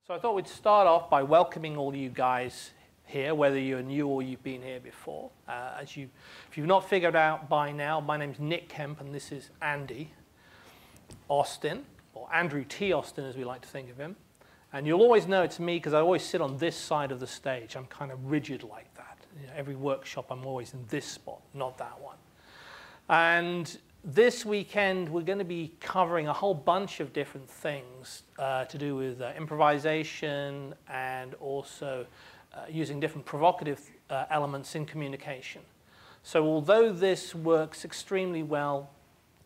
So I thought we'd start off by welcoming all you guys here, whether you're new or you've been here before. If you've not figured out by now, my name's Nick Kemp and this is Andy Austin, or Andrew T. Austin as we like to think of him. And you'll always know it's me because I always sit on this side of the stage. I'm kind of rigid like that. You know, every workshop I'm always in this spot, not that one. And this weekend we're going to be covering a whole bunch of different things to do with improvisation and also using different provocative elements in communication. So although this works extremely well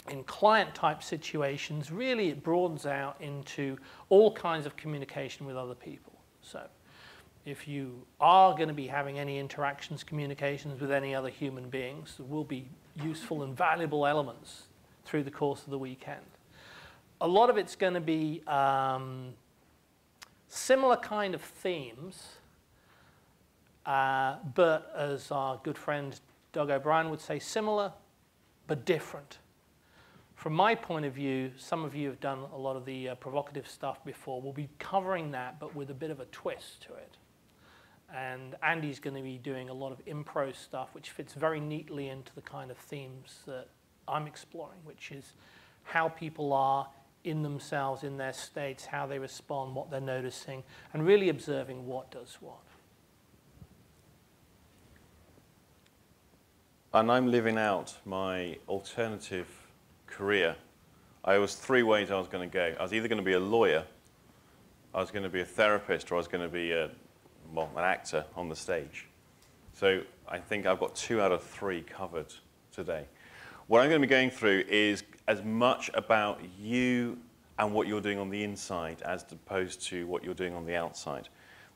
in client-type situations, really it broadens out into all kinds of communication with other people. So if you are going to be having any interactions, communications with any other human beings, there will be useful and valuable elements through the course of the weekend. A lot of it's going to be similar kind of themes, but as our good friend Doug O'Brien would say, similar but different. From my point of view, some of you have done a lot of the provocative stuff before. We'll be covering that, but with a bit of a twist to it. And Andy's going to be doing a lot of improv stuff, which fits very neatly into the kind of themes that I'm exploring, which is how people are in themselves, in their states, how they respond, what they're noticing, and really observing what does what. And I'm living out my alternative career. There was three ways I was going to go. I was either going to be a lawyer, I was going to be a therapist, or I was going to be an actor on the stage. So I think I've got 2 out of 3 covered today. What I'm going to be going through is as much about you and what you're doing on the inside as opposed to what you're doing on the outside.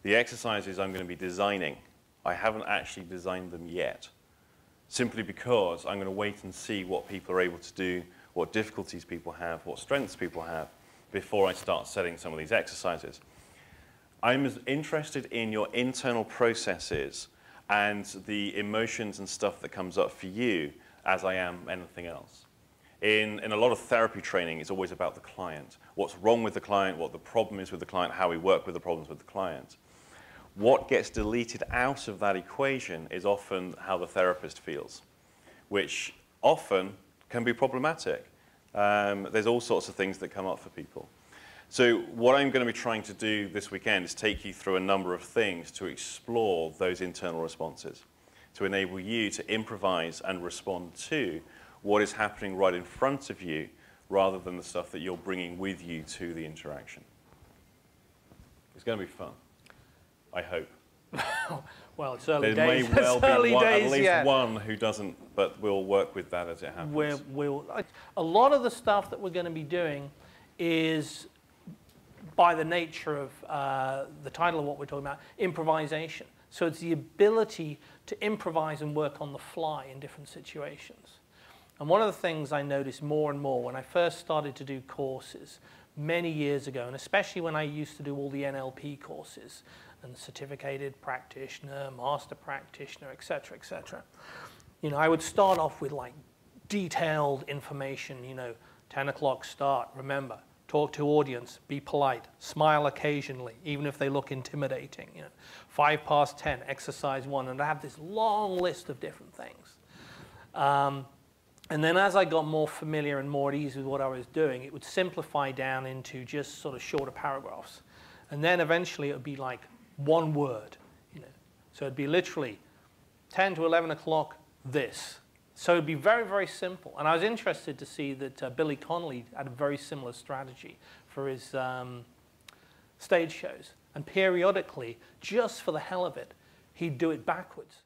The exercises I'm going to be designing, I haven't actually designed them yet, simply because I'm going to wait and see what people are able to do, what difficulties people have, what strengths people have, before I start setting some of these exercises. I'm as interested in your internal processes and the emotions and stuff that comes up for you as I am anything else. In a lot of therapy training, it's always about the client. What's wrong with the client, what the problem is with the client, how we work with the problems with the client. What gets deleted out of that equation is often how the therapist feels, which often can be problematic. There's all sorts of things that come up for people. So what I'm going to be trying to do this weekend is take you through a number of things to explore those internal responses, to enable you to improvise and respond to what is happening right in front of you, rather than the stuff that you're bringing with you to the interaction. It's going to be fun, I hope. Well, it's early days. There may well be at least yet. one who doesn't, but we'll work with that as it happens. A lot of the stuff that we're going to be doing is, by the nature of the title of what we're talking about, improvisation. So it's the ability to improvise and work on the fly in different situations. And one of the things I noticed more and more when I first started to do courses many years ago, and especially when I used to do all the NLP courses, and certificated practitioner, master practitioner, etc., etc. You know, I would start off with like detailed information, you know, 10 o'clock start, remember, talk to audience, be polite, smile occasionally, even if they look intimidating, you know, 5 past 10, exercise 1, and I have this long list of different things. And then as I got more familiar and more at ease with what I was doing, it would simplify down into just sort of shorter paragraphs. And then eventually it would be like 1 word, you know. So it'd be literally 10 to 11 o'clock, this. So it'd be very, very simple. And I was interested to see that Billy Connolly had a very similar strategy for his stage shows. And periodically, just for the hell of it, he'd do it backwards.